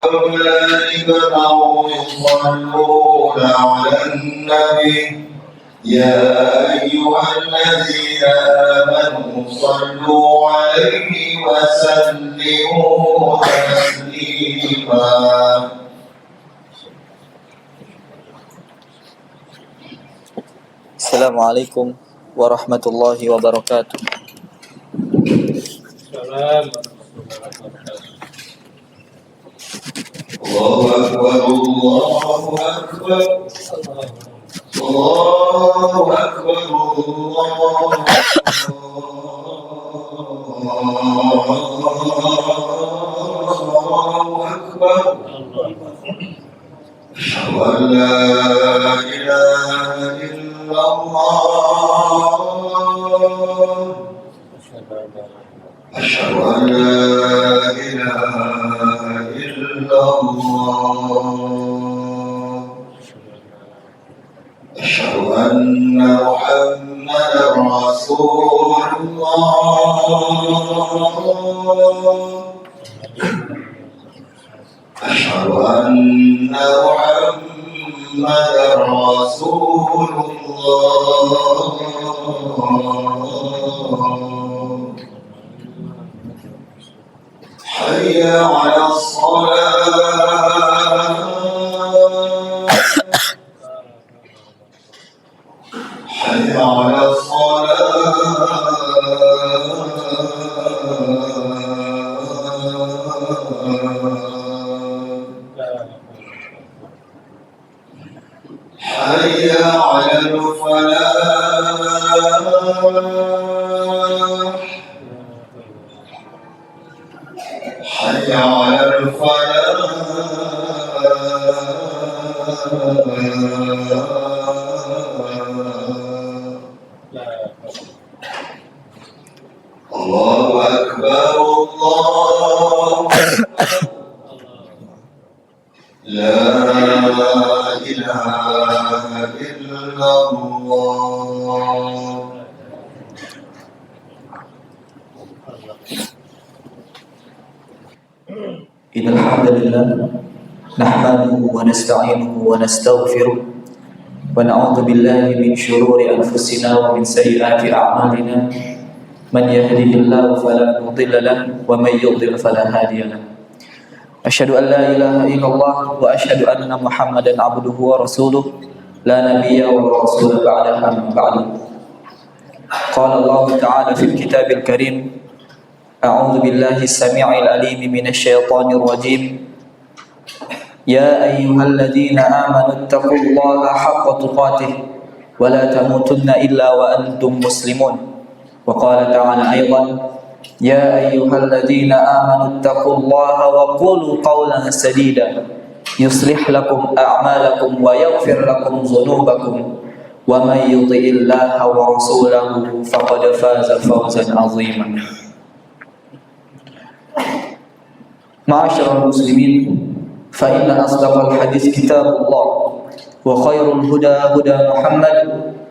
الملائكة يصلون على النبي يا أيها الذين آمنوا صلوا عليه وسلموا تسليما. Assalamualaikum warahmatullahi wabarakatuh. Allahu Akbar, Allahu Akbar, Allahu Akbar, Allahu Akbar. Asyhadu an la ilaha illallah. Asyhadu an la ilaha illallah. Asyhadu anna Muhammadar Rasulullah. Asyhadu anna Muhammadar Rasulullah. Hayya 'alas salat. Hayya 'alas salat. Hayya 'alal falah. Hayya 'alal falah. Allahu Akbar, Allahu Akbar. La ilaha illallah. Innal hamdalillah nahmaduhu wa nasta'inuhu wa nastaghfiruh wa na'udzu billahi min shururi anfusina wa min sayyiati a'malina. Man yahdihillahu fala mudilla lahu wa may yudlil fala hadiya lahu. Asyhadu an la ilaha illallah wa asyhadu anna Muhammadan abduhu wa rasuluh la nabiyya wa rasul ba'dahu amma ba'du. Qala Allah ta'ala fil kitabil karim A'udzu billahi as-sami'il 'alim minasy syaithanir rajim. Ya ayyuhalladzina amanu taqullaha haqqa tuqatih wa la tamutunna illa wa antum muslimun. Wa qala ta'ala aidan ya ayyuhalladzina amanu taqullaha wa qulu qawlan sadida yuslih lakum a'malakum wa yaghfir lakum dhunubakum wa may yuti'illaha wa rasulahu faqad faza fawzan 'aziman. Ma'asyiral muslimin, fa inna asdaqal hadis kitabullah wa khairul huda huda Muhammad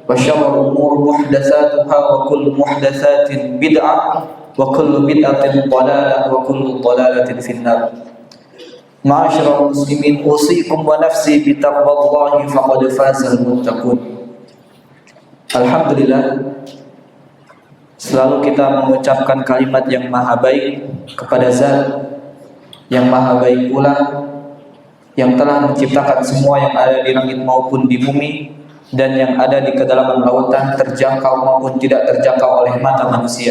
wa syarrul umur muhdatsatuha wa kullu muhdatsatin bid'ah wa kullu bid'atin dhalalah wa kullu dhalalatin finnar. Ma'asyiral muslimin, usikum wa nafsi bi taqwallahi faqad fazal muttaqun. Alhamdulillah, selalu kita mengucapkan kalimat yang maha baik kepada Zat yang maha baik pula, yang telah menciptakan semua yang ada di langit maupun di bumi dan yang ada di kedalaman lautan, terjangkau maupun tidak terjangkau oleh mata manusia.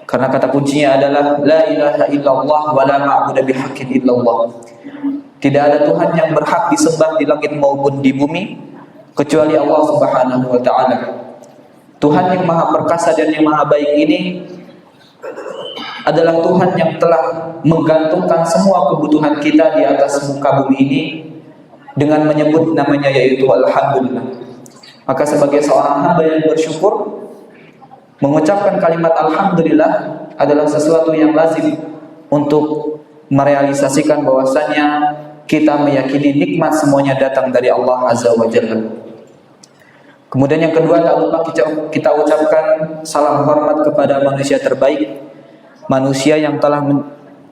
Karena kata kuncinya adalah la ilaha illallah wa la ma'budu bihaqqin illallah. Tidak ada Tuhan yang berhak disembah di langit maupun di bumi kecuali Allah Subhanahu wa taala. Tuhan yang maha perkasa dan yang maha baik ini adalah Tuhan yang telah menggantungkan semua kebutuhan kita di atas muka bumi ini dengan menyebut namanya, yaitu Alhamdulillah. Maka sebagai seorang hamba yang bersyukur, mengucapkan kalimat Alhamdulillah adalah sesuatu yang lazim untuk merealisasikan bahwasanya kita meyakini nikmat semuanya datang dari Allah Azza wa Jalla. Kemudian yang kedua, tak lupa kita ucapkan salam hormat kepada manusia terbaik, manusia yang telah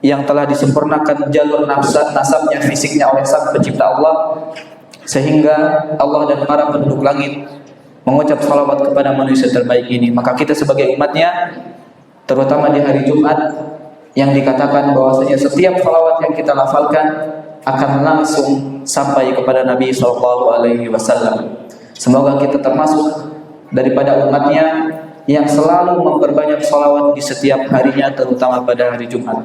yang telah disempurnakan jalur nasabnya, fisiknya oleh Sang Pencipta Allah, sehingga Allah dan para penduduk langit mengucap salawat kepada manusia terbaik ini. Maka kita sebagai umatnya, terutama di hari Jumat, yang dikatakan bahwasanya setiap salawat yang kita lafalkan akan langsung sampai kepada Nabi SAW. Semoga kita termasuk daripada umatnya yang selalu memperbanyak salawat di setiap harinya, terutama pada hari Jumat.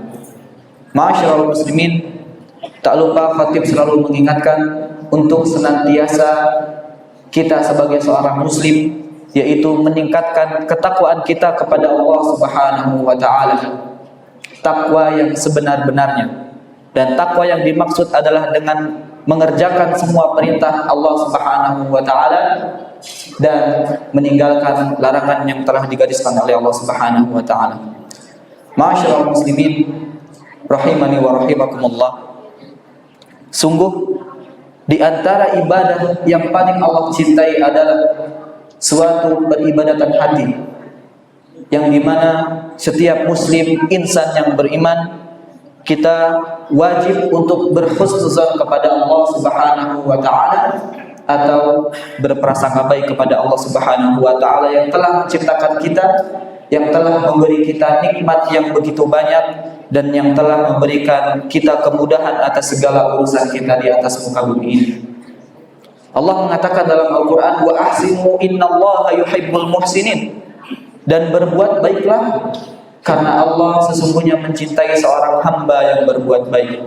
Ma'asyiral muslimin, tak lupa khatib selalu mengingatkan untuk senantiasa kita sebagai seorang muslim, yaitu meningkatkan ketakwaan kita kepada Allah Subhanahu wa taala. Takwa yang sebenar-benarnya. Dan takwa yang dimaksud adalah dengan mengerjakan semua perintah Allah Subhanahu wa taala dan meninggalkan larangan yang telah digariskan oleh Allah Subhanahu wa taala. Ma'asyiral muslimin rahimani wa rahimakumullah. Sungguh di antara ibadah yang paling Allah cintai adalah suatu peribadatan hati, yang dimana setiap muslim, insan yang beriman, kita wajib untuk berhusnuzan kepada Allah Subhanahu wa taala atau berprasangka baik kepada Allah Subhanahu wa taala yang telah menciptakan kita, yang telah memberi kita nikmat yang begitu banyak, dan yang telah memberikan kita kemudahan atas segala urusan kita di atas muka bumi ini. Allah mengatakan dalam Al-Quran, wa ahsinu innallaha yuhibbul muhsinin, dan berbuat baiklah karena Allah sesungguhnya mencintai seorang hamba yang berbuat baik.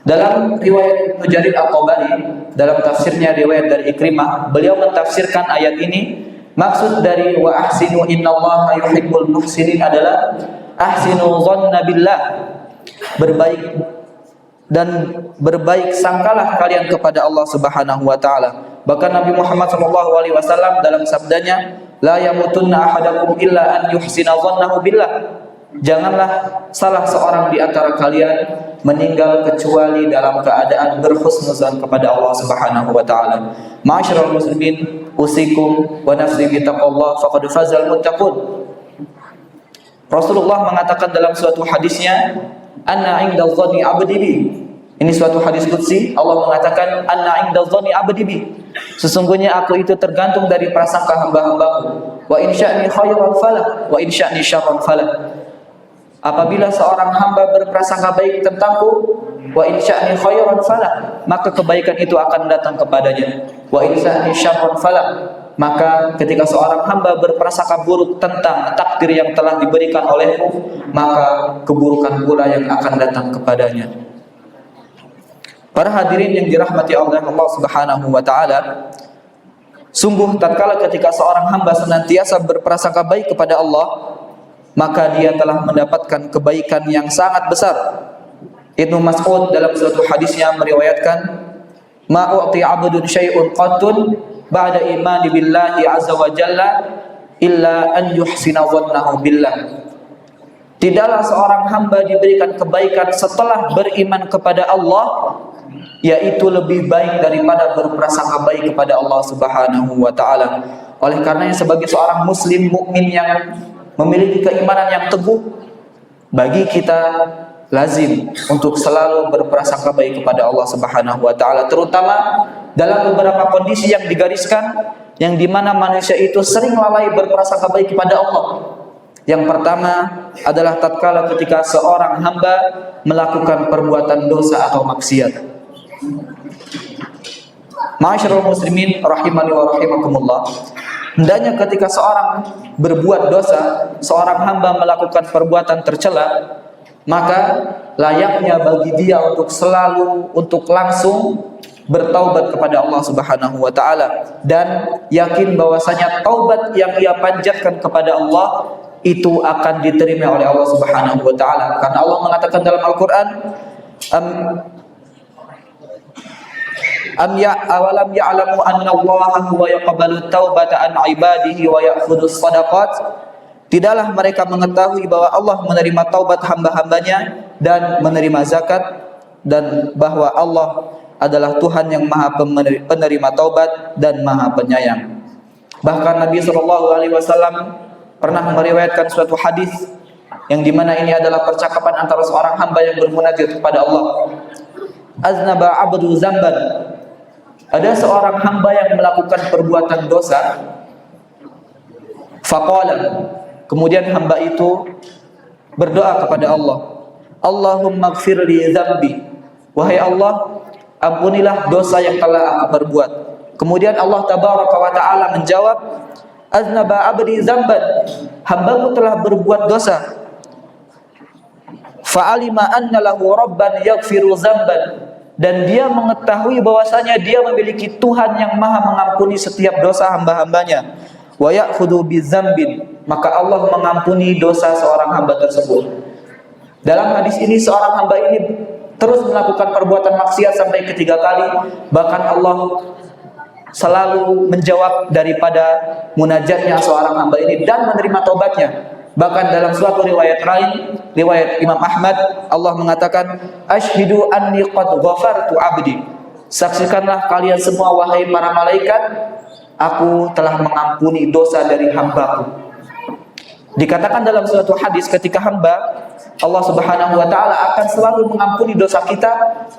Dalam riwayat Ibnu Jarir At-Tabari, dalam tafsirnya riwayat dari Ikrimah, beliau mentafsirkan ayat ini, maksud dari wa ahsinu innallaha yuhibbul muhsinin adalah ahsinu dhanna billah, berbaik dan berbaik sangkalah kalian kepada Allah Subhanahu wa taala. Bahkan Nabi Muhammad SAW dalam sabdanya, la yamutunna ahadakum illa an yuhsina dhannahu billah, janganlah salah seorang di antara kalian meninggal kecuali dalam keadaan berhusnuzan kepada Allah Subhanahu wa taala. Ma'asyiral muslimin, usikum wa nafsi bi taqwallah faqad fazal muttaqun. Rasulullah mengatakan dalam suatu hadisnya, anna 'inda dhanni 'abdi bi. Ini suatu hadis qudsi, Allah mengatakan anna 'inda dhanni 'abdi bi. Sesungguhnya aku itu tergantung dari prasangka hamba-hambaku. Wa in sya'ni khairan falah wa in sya'ni syarran falah. Apabila seorang hamba berprasangka baik tentangku, wa in sya'ni khairan falah, maka kebaikan itu akan datang kepadanya. Wa in sya'ni syarran falah, maka ketika seorang hamba berprasangka buruk tentang takdir yang telah diberikan olehku, maka keburukan pula yang akan datang kepadanya. Para hadirin yang dirahmati oleh Allah Subhanahu wa taala, sungguh tatkala ketika seorang hamba senantiasa berprasangka baik kepada Allah, maka dia telah mendapatkan kebaikan yang sangat besar. Ibnu Mas'ud dalam suatu hadisnya meriwayatkan, ma u'ti 'abdun syai'un qattun ba'da imani billahi azza wa jalla illa an yuhsina dhannahu billah. Tidaklah seorang hamba diberikan kebaikan setelah beriman kepada Allah, yaitu lebih baik daripada berprasangka baik kepada Allah Subhanahu wa taala. Oleh karenanya sebagai seorang muslim mukmin yang memiliki keimanan yang teguh, bagi kita lazim untuk selalu berprasangka baik kepada Allah Subhanahu wa taala, terutama dalam beberapa kondisi yang digariskan, yang dimana manusia itu sering lalai berprasangka baik kepada Allah. Yang pertama adalah tatkala ketika seorang hamba melakukan perbuatan dosa atau maksiat. Ma'asyiral muslimin rahimani wa rahimakumullah, hendaknya ketika seorang berbuat dosa, seorang hamba melakukan perbuatan tercela, maka layaknya bagi dia untuk selalu, untuk langsung bertaubat kepada Allah Subhanahu wa taala, dan yakin bahwasanya taubat yang ia panjatkan kepada Allah itu akan diterima oleh Allah Subhanahu wa taala. Karena Allah mengatakan dalam Al-Qur'an, awalam ya'lamu anna Allaha huwa yaqbalu taubata an ibadihi wa ya'khudhu shadaqat. Tidaklah mereka mengetahui bahwa Allah menerima taubat hamba-hambanya dan menerima zakat, dan bahwa Allah adalah Tuhan yang Maha penerima taubat dan Maha penyayang. Bahkan Nabi SAW pernah meriwayatkan suatu hadis yang dimana ini adalah percakapan antara seorang hamba yang bermunajat kepada Allah. Aznaba abdu zamban, ada seorang hamba yang melakukan perbuatan dosa. Faqala, kemudian hamba itu berdoa kepada Allah, Allahumma gfirli dzambi, wahai Allah, ampunilah dosa yang telah aku perbuat. Kemudian Allah tabaraka wa ta'ala menjawab, aznaba abdi zamban, hambaku telah berbuat dosa. Fa'alima anna lahu rabban yaghfiru zamban, dan dia mengetahui bahwasanya dia memiliki Tuhan yang maha mengampuni setiap dosa hamba-hambanya. Wa ya'khudhu bizambin, maka Allah mengampuni dosa seorang hamba tersebut. Dalam hadis ini seorang hamba ini terus melakukan perbuatan maksiat sampai ketiga kali, bahkan Allah selalu menjawab daripada munajatnya seorang hamba ini dan menerima taubatnya. Bahkan dalam suatu riwayat lain, riwayat Imam Ahmad, Allah mengatakan, asyhidu anni qad ghafartu abdi, saksikanlah kalian semua wahai para malaikat, aku telah mengampuni dosa dari hambaku. Dikatakan dalam suatu hadis, ketika hamba Allah Subhanahu wa ta'ala akan selalu mengampuni dosa kita.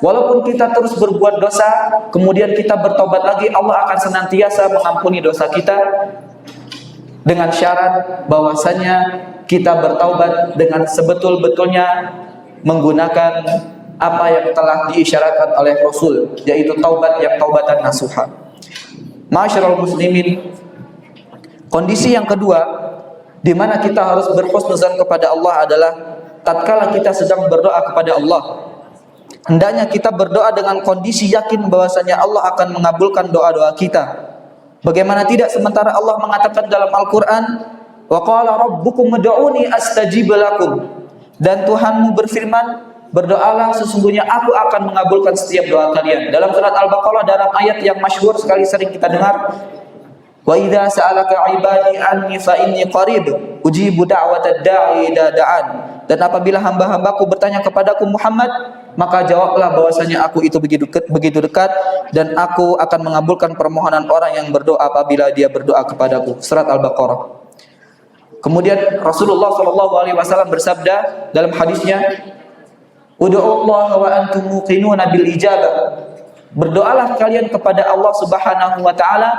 Walaupun kita terus berbuat dosa, kemudian kita bertobat lagi, Allah akan senantiasa mengampuni dosa kita, dengan syarat bahwasanya kita bertaubat dengan sebetul-betulnya menggunakan apa yang telah diisyaratkan oleh Rasul, yaitu taubat yang taubatan nasuha. Ma'asyiral muslimin, kondisi yang kedua di mana kita harus berhusnuzan kepada Allah adalah tatkala kita sedang berdoa kepada Allah, hendaknya kita berdoa dengan kondisi yakin bahwasanya Allah akan mengabulkan doa-doa kita. Bagaimana tidak, sementara Allah mengatakan dalam Al-Quran, wa qala rabbukum ud'uni astajib lakum, dan Tuhanmu berfirman, berdoalah sesungguhnya aku akan mengabulkan setiap doa kalian. Dalam surat Al-Baqarah, dalam ayat yang masyhur sekali sering kita dengar, wa idza sa'alaka ibadi anni fa inni qarib ujibu da'watad da'i idza da'an, dan apabila hamba-hambaku bertanya kepadaku Muhammad, maka jawablah bahwasanya aku itu begitu dekat dan aku akan mengabulkan permohonan orang yang berdoa apabila dia berdoa kepadaku. Surat Al-Baqarah. Kemudian Rasulullah SAW bersabda dalam hadisnya, ud'ullaha wa antum muqinuna bil ijabah, berdoalah kalian kepada Allah Subhanahu wa ta'ala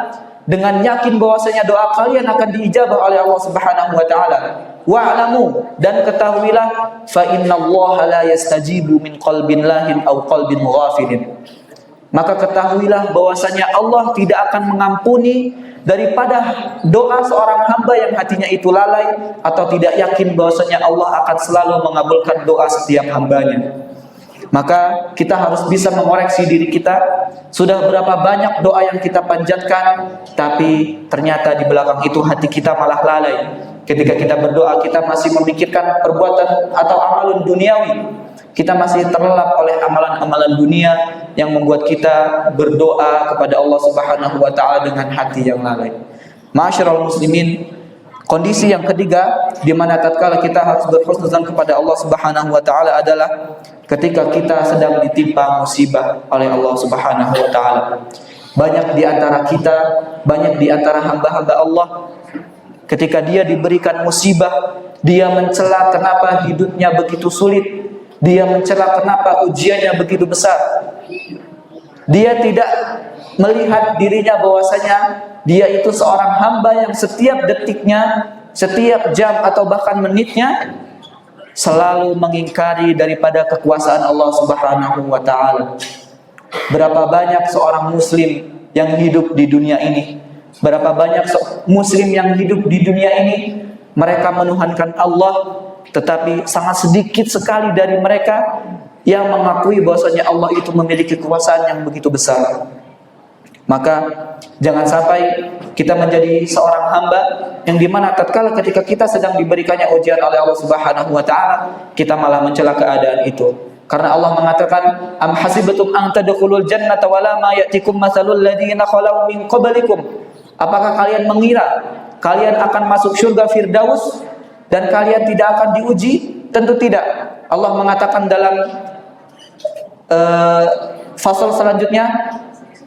dengan yakin bahwasanya doa kalian akan diijabah oleh Allah Subhanahu wa ta'ala. Wa'lamu, dan ketahuilah, fa innallaha la yastajibu min qalbin lahin aw qalbin ghafilin, maka ketahuilah bahwasanya Allah tidak akan mengampuni daripada doa seorang hamba yang hatinya itu lalai atau tidak yakin bahwasanya Allah akan selalu mengabulkan doa setiap hambanya. Maka kita harus bisa mengoreksi diri kita. Sudah berapa banyak doa yang kita panjatkan, tapi ternyata di belakang itu hati kita malah lalai. Ketika kita berdoa, kita masih memikirkan perbuatan atau amalan duniawi. Kita masih terlelap oleh amalan-amalan dunia yang membuat kita berdoa kepada Allah Subhanahu wa ta'ala dengan hati yang lalai. Ma'asyiral muslimin, kondisi yang ketiga di mana tatkala kita harus berhusnuzan kepada Allah Subhanahu wa ta'ala adalah ketika kita sedang ditimpa musibah oleh Allah Subhanahu wa ta'ala. Banyak di antara kita, banyak di antara hamba-hamba Allah, ketika dia diberikan musibah, dia mencela kenapa hidupnya begitu sulit, dia mencela kenapa ujiannya begitu besar. Dia tidak melihat dirinya bahwasanya dia itu seorang hamba yang setiap detiknya, setiap jam atau bahkan menitnya selalu mengingkari daripada kekuasaan Allah Subhanahu wa ta'ala. Berapa banyak seorang muslim yang hidup di dunia ini, berapa banyak muslim yang hidup di dunia ini, mereka menuhankan Allah, tetapi sangat sedikit sekali dari mereka yang mengakui bahwasanya Allah itu memiliki kekuasaan yang begitu besar. Maka jangan sampai kita menjadi seorang hamba yang dimana tatkala ketika kita sedang diberikannya ujian oleh Allah Subhanahu wa ta'ala, kita malah mencela keadaan itu. Karena Allah mengatakan, am hasibatum an tadkhulul jannata wala ma ya'tikum matsalul ladzina khalau min qablikum, apakah kalian mengira kalian akan masuk surga Firdaus dan kalian tidak akan diuji? Tentu tidak. Allah mengatakan dalam fasal selanjutnya,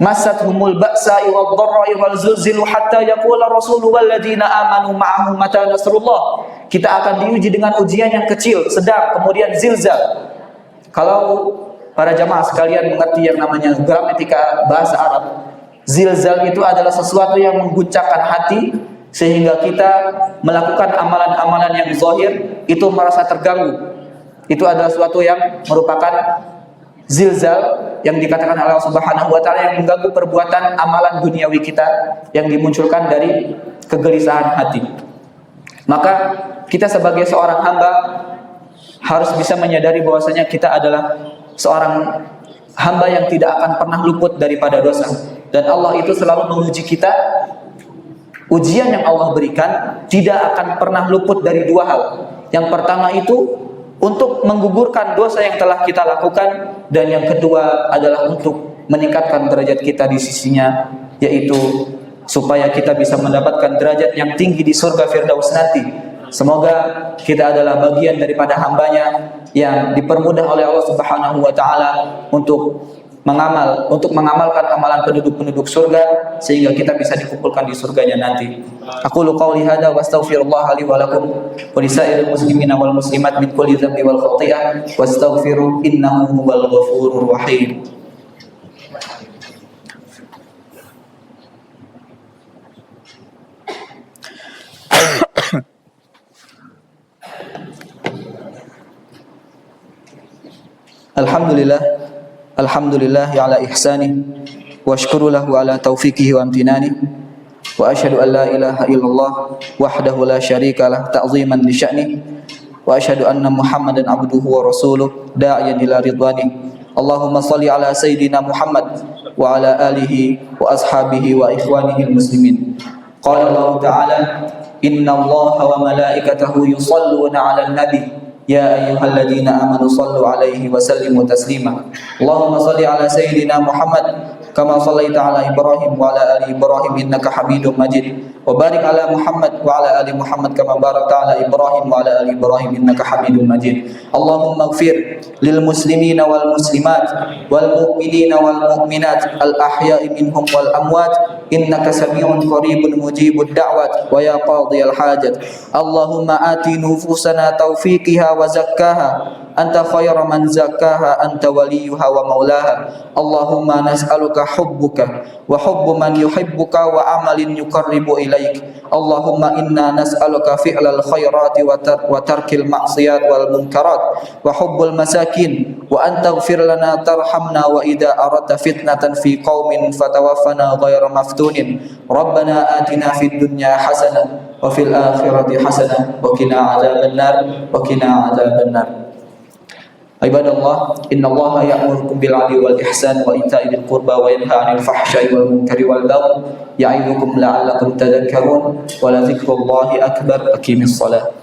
masathumul ba'sa'i wad-dharra'i wal zulzilu hatta yaqula rasulu wal ladzina amanu ma'ahu mata nasrullah. kita akan diuji dengan ujian yang kecil, sedang, kemudian zilzal. Kalau para jamaah sekalian mengerti yang namanya gramatika bahasa Arab, zilzal itu adalah sesuatu yang mengguncangkan hati sehingga kita melakukan amalan-amalan yang zahir itu merasa terganggu. Itu adalah sesuatu yang merupakan zilzal yang dikatakan Allah Subhanahu wa taala yang mengganggu perbuatan amalan duniawi kita yang dimunculkan dari kegelisahan hati. Maka kita sebagai seorang hamba harus bisa menyadari bahwasanya kita adalah seorang hamba yang tidak akan pernah luput daripada dosa, dan Allah itu selalu menguji kita. Ujian yang Allah berikan tidak akan pernah luput dari dua hal. Yang pertama itu untuk menggugurkan dosa yang telah kita lakukan, dan yang kedua adalah untuk meningkatkan derajat kita di sisinya, yaitu supaya kita bisa mendapatkan derajat yang tinggi di surga Firdaus nanti. Semoga kita adalah bagian daripada hambanya yang dipermudah oleh Allah Subhanahu wa taala untuk mengamalkan amalan penduduk-penduduk surga sehingga kita bisa dikumpulkan di surganya nanti. Aku qouli hadza wa astaghfirullah li wa lakum wa lisairil muslimina wal muslimat min kulli dhanbi wal khati'ah wastaghfiru innahu huwal ghafurur rahim. Alhamdulillah ala ihsanih wa ashkuru lahu ala taufiqihi wa amtinani wa ashhadu an la ilaha illallah wahdahu la syarika lah ta'ziman li sya'nih wa ashhadu anna Muhammadan abduhu wa rasuluh da'iyan ila ridwani. Allahumma salli ala sayyidina Muhammad wa ala alihi wa ashabihi wa ikhwanihi muslimin. Qala Allah ta'ala inna Allaha wa malaikatahu yusalluna 'alan nabi ya ayyuhalladzina amanu sallu alaihi wa sallimu taslima. Allahumma salli ala sayyidina Muhammad kama sallaita ala Ibrahim wa ala ali Ibrahim innaka Hamidum Majid. Wa barik ala Muhammad wa ala ali Muhammad kama barakta ala Ibrahim wa ala ali Ibrahim innaka Hamidum Majid. Allahumma ighfir lil muslimina wal muslimat wal mu'minina wal mu'minat al ahya'i minhum wal amwat innaka sami'un qaribun mujibud da'wat wa ya qadhiyal hajat. Allahumma ati nufusana taufiqiha wa zakkaha anta khairu man zakkaha anta waliyuha wa maulaha. Allahumma nas'aluka hubbuka wa hubbu man yuhibbuka wa amalin yuqarribu ilaik. Allahumma inna nas'aluka fi'lal khairati wa tarkil ma'siyat wal munkarat wa hubbul masakin wa an taghfir lana tarhamna wa idza aradta fitnatan fi qaumin fatawaffana ghayra maftunin. Rabbana atina fid dunya hasanah wa fil akhirati hasanah wa qina adzabannar wa qina adzabannar. Ibadallah, innallaha ya'murukum bil 'adli wal ihsan wa ita'i dzil qurba wa yanha 'anil fahsya'i wal munkari wal baghi ya'idukum la'allakum tadhakkarun wa la dzikrullahi akbar. Aqimis shalah.